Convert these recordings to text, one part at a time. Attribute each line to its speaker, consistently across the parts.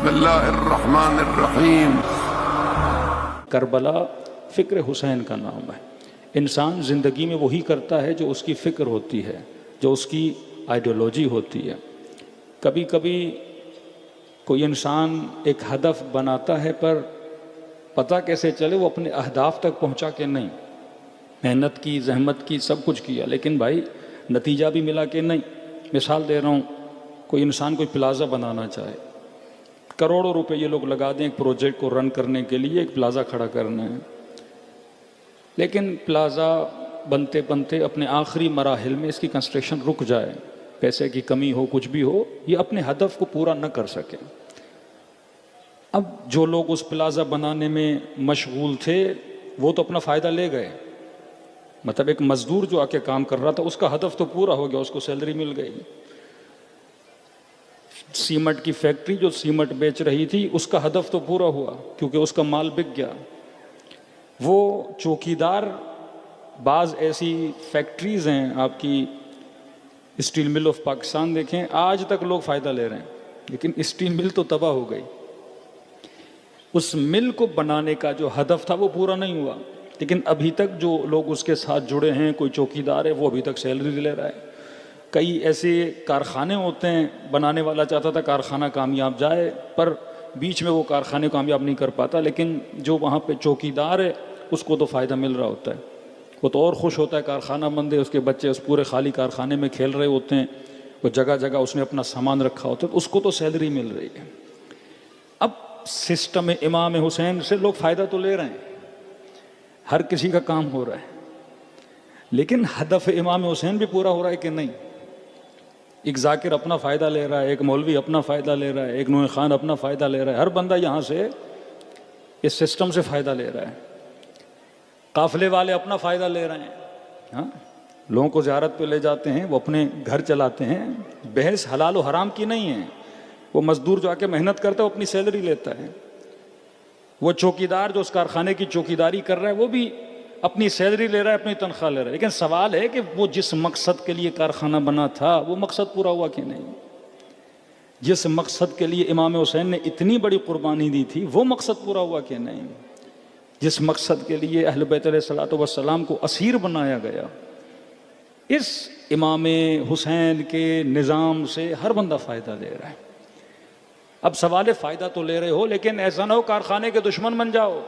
Speaker 1: بسم اللہ الرحمن الرحیم۔
Speaker 2: کربلا فکر حسین کا نام ہے۔ انسان زندگی میں وہی کرتا ہے جو اس کی فکر ہوتی ہے، جو اس کی آئیڈیالوجی ہوتی ہے۔ کبھی کبھی کوئی انسان ایک ہدف بناتا ہے پر پتہ کیسے چلے وہ اپنے اہداف تک پہنچا کہ نہیں، محنت کی، زحمت کی، سب کچھ کیا، لیکن بھائی نتیجہ بھی ملا کہ نہیں۔ مثال دے رہا ہوں، کوئی انسان کوئی پلازا بنانا چاہے، کروڑوں روپے یہ لوگ لگا دیں ایک پروجیکٹ کو رن کرنے کے لیے، ایک پلازا کھڑا کرنا ہے، لیکن پلازا بنتے بنتے اپنے آخری مراحل میں اس کی کنسٹرکشن رک جائے، پیسے کی کمی ہو، کچھ بھی ہو، یہ اپنے ہدف کو پورا نہ کر سکے۔ اب جو لوگ اس پلازا بنانے میں مشغول تھے وہ تو اپنا فائدہ لے گئے، مطلب ایک مزدور جو آ کے کام کر رہا تھا اس کا ہدف تو پورا ہو گیا، اس کو سیلری مل گئی۔ سیمنٹ کی فیکٹری جو سیمنٹ بیچ رہی تھی اس کا ہدف تو پورا ہوا کیونکہ اس کا مال بک گیا۔ وہ چوکیدار، بعض ایسی فیکٹریز ہیں، آپ کی اسٹیل مل آف پاکستان دیکھیں، آج تک لوگ فائدہ لے رہے ہیں، لیکن اسٹیل مل تو تباہ ہو گئی۔ اس مل کو بنانے کا جو ہدف تھا وہ پورا نہیں ہوا، لیکن ابھی تک جو لوگ اس کے ساتھ جڑے ہیں، کوئی چوکیدار ہے، وہ ابھی تک سیلری لے رہا ہے۔ کئی ایسے کارخانے ہوتے ہیں، بنانے والا چاہتا تھا کارخانہ کامیاب جائے پر بیچ میں وہ کارخانے کامیاب نہیں کر پاتا، لیکن جو وہاں پہ چوکیدار ہے اس کو تو فائدہ مل رہا ہوتا ہے، وہ تو اور خوش ہوتا ہے، کارخانہ بند ہے، اس کے بچے اس پورے خالی کارخانے میں کھیل رہے ہوتے ہیں، وہ جگہ جگہ اس نے اپنا سامان رکھا ہوتا ہے، اس کو تو سیلری مل رہی ہے۔ اب سسٹم امام حسین سے لوگ فائدہ تو لے رہے ہیں، ہر کسی کا کام ہو رہا ہے، لیکن ہدف امام حسین بھی پورا ہو رہا ہے کہ نہیں؟ ایک ذاکر اپنا فائدہ لے رہا ہے، ایک مولوی اپنا فائدہ لے رہا ہے، ایک نوح خان اپنا فائدہ لے رہا ہے، ہر بندہ یہاں سے اس سسٹم سے فائدہ لے رہا ہے۔ قافلے والے اپنا فائدہ لے رہے ہیں، ہاں، لوگوں کو زیارت پہ لے جاتے ہیں، وہ اپنے گھر چلاتے ہیں، بحث حلال و حرام کی نہیں ہے۔ وہ مزدور جو آ کے محنت کرتا ہے وہ اپنی سیلری لیتا ہے، وہ چوکیدار جو اس کارخانے کی چوکیداری کر رہا ہے وہ بھی اپنی سیلری لے رہا ہے، اپنی تنخواہ لے رہا ہے، لیکن سوال ہے کہ وہ جس مقصد کے لیے کارخانہ بنا تھا وہ مقصد پورا ہوا کہ نہیں؟ جس مقصد کے لیے امام حسین نے اتنی بڑی قربانی دی تھی وہ مقصد پورا ہوا کہ نہیں؟ جس مقصد کے لیے اہل بیت علیہ الصلوۃ والسلام کو اسیر بنایا گیا، اس امام حسین کے نظام سے ہر بندہ فائدہ لے رہا ہے۔ اب سوال ہے فائدہ تو لے رہے ہو لیکن ایسا نہ ہو کارخانے کے دشمن بن جاؤ۔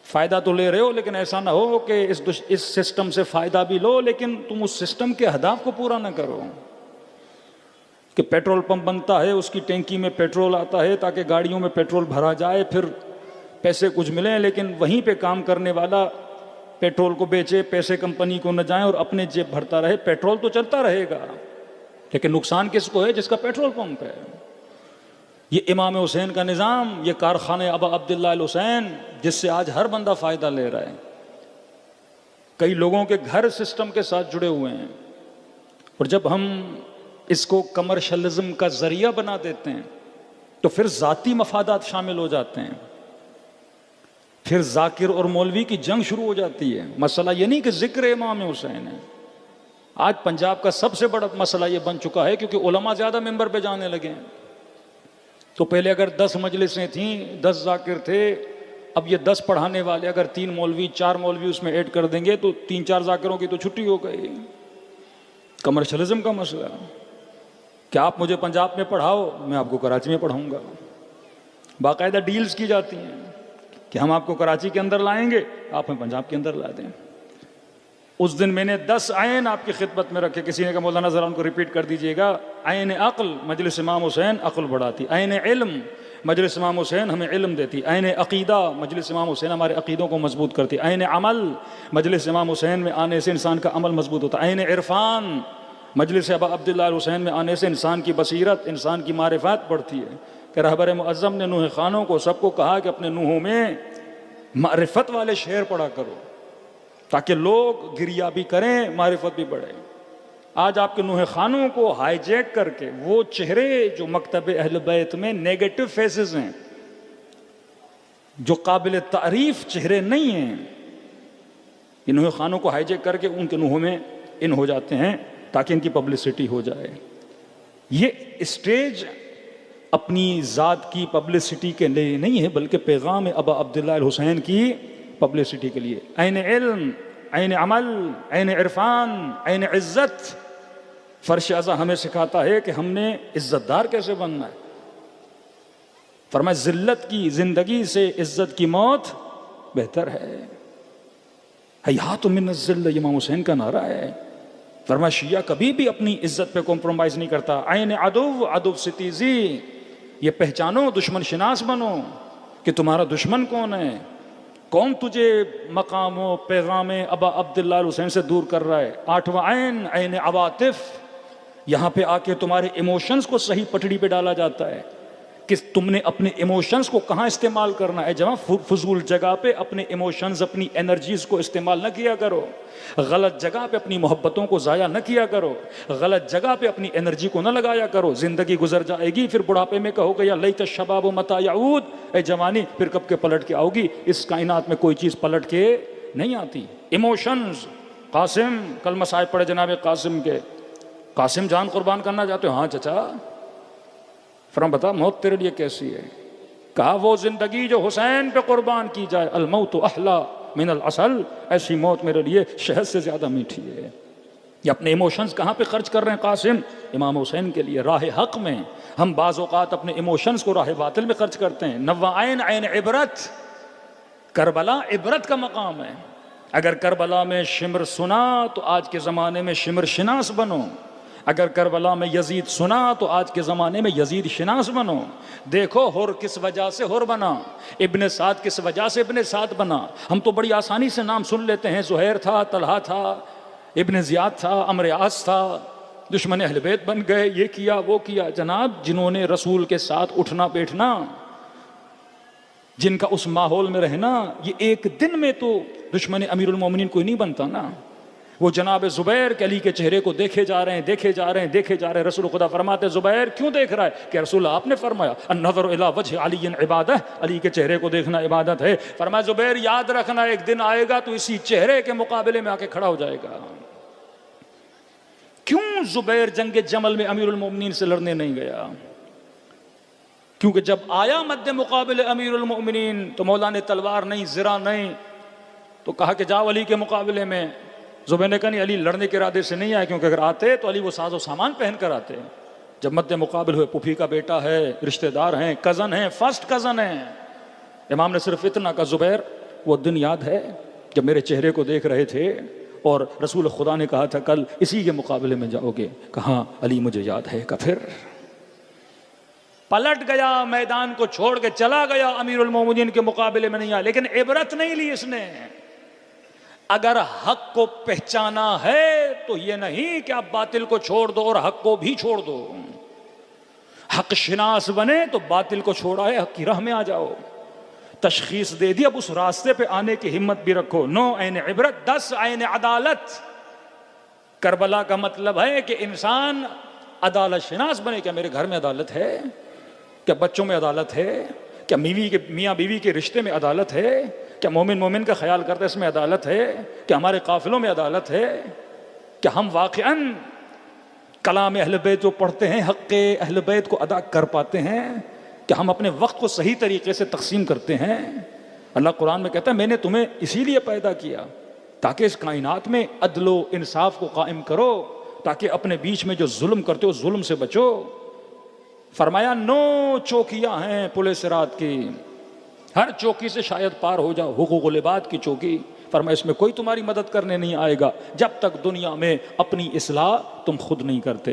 Speaker 2: فائدہ تو لے رہے ہو لیکن ایسا نہ ہو کہ اس سسٹم سے فائدہ بھی لو لیکن تم اس سسٹم کے اہداف کو پورا نہ کرو، کہ پیٹرول پمپ بنتا ہے، اس کی ٹینکی میں پیٹرول آتا ہے تاکہ گاڑیوں میں پیٹرول بھرا جائے، پھر پیسے کچھ ملیں، لیکن وہیں پہ کام کرنے والا پیٹرول کو بیچے، پیسے کمپنی کو نہ جائیں اور اپنے جیب بھرتا رہے۔ پیٹرول تو چلتا رہے گا لیکن نقصان کس کو ہے؟ جس کا پیٹرول پمپ ہے۔ یہ امام حسین کا نظام، یہ کارخانہ ابا عبداللہ الحسین، جس سے آج ہر بندہ فائدہ لے رہا ہے۔ کئی لوگوں کے گھر سسٹم کے ساتھ جڑے ہوئے ہیں، اور جب ہم اس کو کمرشلزم کا ذریعہ بنا دیتے ہیں تو پھر ذاتی مفادات شامل ہو جاتے ہیں، پھر ذاکر اور مولوی کی جنگ شروع ہو جاتی ہے۔ مسئلہ یہ نہیں کہ ذکر امام حسین ہے، آج پنجاب کا سب سے بڑا مسئلہ یہ بن چکا ہے کیونکہ علماء زیادہ ممبر پہ جانے لگے ہیں۔ تو پہلے اگر 10 مجلسیں تھیں، 10 ذاکر تھے، اب یہ 10 پڑھانے والے اگر 3 مولوی 4 مولوی اس میں ایڈ کر دیں گے تو 3-4 ذاکروں کی تو چھٹی ہو گئی۔ کمرشلزم کا مسئلہ کہ آپ مجھے پنجاب میں پڑھاؤ، میں آپ کو کراچی میں پڑھاؤں گا۔ باقاعدہ ڈیلز کی جاتی ہیں کہ ہم آپ کو کراچی کے اندر لائیں گے، آپ ہمیں پنجاب کے اندر لا دیں۔ اس دن میں نے 10 عین آپ کی خدمت میں رکھے، کسی نے کہا مولانا ذرا ان کو ریپیٹ کر دیجئے گا۔ عین عقل مجلس امام حسین عقل بڑھاتی، عین علم مجلس امام حسین ہمیں علم دیتی، عین عقیدہ مجلس امام حسین ہمارے عقیدوں کو مضبوط کرتی، عین عمل مجلس امام حسین میں آنے سے انسان کا عمل مضبوط ہوتا، عین عرفان مجلس ابا عبداللہ الحسین میں آنے سے انسان کی بصیرت، انسان کی معرفت بڑھتی ہے۔ کہ رہبر معظم نے نوح خانوں کو سب کو کہا کہ اپنے نوحوں میں معرفت والے شعر پڑھا کرو تاکہ لوگ گریا بھی کریں، معرفت بھی بڑھے۔ آج آپ کے نوح خانوں کو ہائی جیک کر کے وہ چہرے جو مکتب اہل بیت میں نیگیٹو فیسز ہیں، جو قابل تعریف چہرے نہیں ہیں، یہ نوح خانوں کو ہائی جیک کر کے ان کے نوحوں میں ان ہو جاتے ہیں تاکہ ان کی پبلسٹی ہو جائے۔ یہ اسٹیج اپنی ذات کی پبلسٹی کے لیے نہیں ہے، بلکہ پیغام ابا عبداللہ الحسین کی پبلسٹی کے لیے. عین علم، عین عمل، عین عرفان، عین عزت. فرش ازا ہمیں سکھاتا ہے کہ ہم نے عزت دار کیسے بننا ہے. فرمایا ذلت کی زندگی سے عزت کی موت بہتر ہے. حیات من الذل امام حسین کا نعرہ ہے. فرمایا شیعہ کبھی بھی اپنی عزت پہ کمپرومائز نہیں کرتا. عین عدو، عدو ستیزی، یہ پہچانو، دشمن شناس بنو کہ تمہارا دشمن کون ہے، کون تجھے مقام و پیغام ابا عبداللہ الحسین سے دور کر رہا ہے. آٹھواں عین، عین عواطف. یہاں پہ آ کے تمہارے ایموشنز کو صحیح پٹڑی پہ ڈالا جاتا ہے کہ تم نے اپنے ایموشنز کو کہاں استعمال کرنا ہے. جہاں فضول جگہ پہ اپنے ایموشنز، اپنی انرجیز کو استعمال نہ کیا کرو. غلط جگہ پہ اپنی محبتوں کو ضائع نہ کیا کرو. غلط جگہ پہ اپنی انرجی کو نہ لگایا کرو. زندگی گزر جائے گی، پھر بڑھاپے میں کہو گے یا لیت الشباب متی یعود، اے جوانی پھر کب کے پلٹ کے آؤ گی. اس کائنات میں کوئی چیز پلٹ کے نہیں آتی. ایموشنز. قاسم، کل مسائب پڑھے جناب قاسم کے. قاسم جان قربان کرنا چاہتے ہو؟ ہاں چچا. فرما بتا موت تیرے لیے کیسی ہے؟ کہا وہ زندگی جو حسین پہ قربان کی جائے، الموت احلا من العسل، ایسی موت میرے لیے شہد سے زیادہ میٹھی ہے. یہ اپنے ایموشنز کہاں پہ خرچ کر رہے ہیں قاسم؟ امام حسین کے لیے، راہ حق میں. ہم بعض اوقات اپنے ایموشنز کو راہ باطل میں خرچ کرتے ہیں. نوا عین، عین عبرت. کربلا عبرت کا مقام ہے. اگر کربلا میں شمر سنا تو آج کے زمانے میں شمر شناس بنو. اگر کربلا میں یزید سنا تو آج کے زمانے میں یزید شناس بنو. دیکھو ہر کس وجہ سے ہر بنا، ابن سعد کس وجہ سے ابن سعد بنا. ہم تو بڑی آسانی سے نام سن لیتے ہیں، زہیر تھا، طلحہ تھا، ابن زیاد تھا، عمرو عاص تھا، دشمن اہل بیت بن گئے، یہ کیا وہ کیا. جناب جنہوں نے رسول کے ساتھ اٹھنا بیٹھنا، جن کا اس ماحول میں رہنا، یہ ایک دن میں تو دشمن امیر المومنین کوئی نہیں بنتا نا. وہ جناب زبیر کے علی کے چہرے کو دیکھے جا رہے ہیں، دیکھے جا رہے ہیں، دیکھے جا رہے ہیں. رسول خدا فرماتے زبیر کیوں دیکھ رہا ہے؟ کہ رسول آپ نے فرمایا النظر الی وجہ علی عبادہ، علی کے چہرے کو دیکھنا عبادت ہے. فرمایا زبیر یاد رکھنا ایک دن آئے گا تو اسی چہرے کے مقابلے میں آ کے کھڑا ہو جائے گا. کیوں زبیر جنگ جمل میں امیر المومنین سے لڑنے نہیں گیا؟ کیونکہ جب آیا مد مقابل امیر المومنین تو مولا نے تلوار نہیں، زرہ نہیں، تو کہا کہ جاؤ علی کے مقابلے میں. زبیر نے کہا نہیں، علی لڑنے کے ارادے سے نہیں آئے، کیونکہ اگر آتے تو علی وہ ساز و سامان پہن کر آتے. جب مد مقابل ہوئے، پھوپھی کا بیٹا ہے، رشتہ دار ہیں، کزن ہیں، فرسٹ کزن ہیں. امام نے صرف اتنا کہا زبیر وہ دن یاد ہے جب میرے چہرے کو دیکھ رہے تھے اور رسول خدا نے کہا تھا کل اسی کے مقابلے میں جاؤ گے؟ کہاں علی مجھے یاد ہے. کہ پھر پلٹ گیا، میدان کو چھوڑ کے چلا گیا، امیر المومنین کے مقابلے میں نہیں آیا. لیکن عبرت نہیں لی اس نے. اگر حق کو پہچانا ہے تو یہ نہیں کہ آپ باطل کو چھوڑ دو اور حق کو بھی چھوڑ دو. حق شناس بنے تو باطل کو چھوڑا ہے، حق کی راہ میں آ جاؤ. تشخیص دے دی، اب اس راستے پہ آنے کی ہمت بھی رکھو. 9 عین عبرت، 10 عین عدالت. کربلا کا مطلب ہے کہ انسان عدالت شناس بنے. کیا میرے گھر میں عدالت ہے؟ کیا بچوں میں عدالت ہے؟ کیا میاں بیوی کے رشتے میں عدالت ہے؟ کیا مومن کا خیال کرتا ہے اس میں عدالت ہے؟ کیا ہمارے قافلوں میں عدالت ہے؟ کیا ہم واقعاً کلام اہل بیت جو پڑھتے ہیں حق اہل بیت کو ادا کر پاتے ہیں؟ کیا ہم اپنے وقت کو صحیح طریقے سے تقسیم کرتے ہیں؟ اللہ قرآن میں کہتا ہے میں نے تمہیں اسی لیے پیدا کیا تاکہ اس کائنات میں عدل و انصاف کو قائم کرو، تاکہ اپنے بیچ میں جو ظلم کرتے ہو ظلم سے بچو. فرمایا 9 چوکیاں ہیں پل صراط کی، ہر چوکی سے شاید پار ہو جاؤ. حقوق العباد کی چوکی، فرمایا اس میں کوئی تمہاری مدد کرنے نہیں آئے گا جب تک دنیا میں اپنی اصلاح تم خود نہیں کرتے.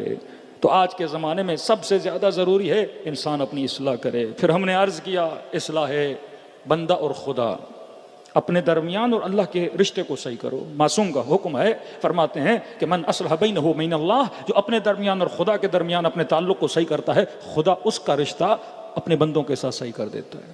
Speaker 2: تو آج کے زمانے میں سب سے زیادہ ضروری ہے انسان اپنی اصلاح کرے. پھر ہم نے عرض کیا اصلاح بندہ اور خدا، اپنے درمیان اور اللہ کے رشتے کو صحیح کرو. معصوم کا حکم ہے، فرماتے ہیں کہ من اصلح بینہ وبین اللہ، جو اپنے درمیان اور خدا کے درمیان اپنے تعلق کو صحیح کرتا ہے، خدا اس کا رشتہ اپنے بندوں کے ساتھ صحیح کر دیتا ہے.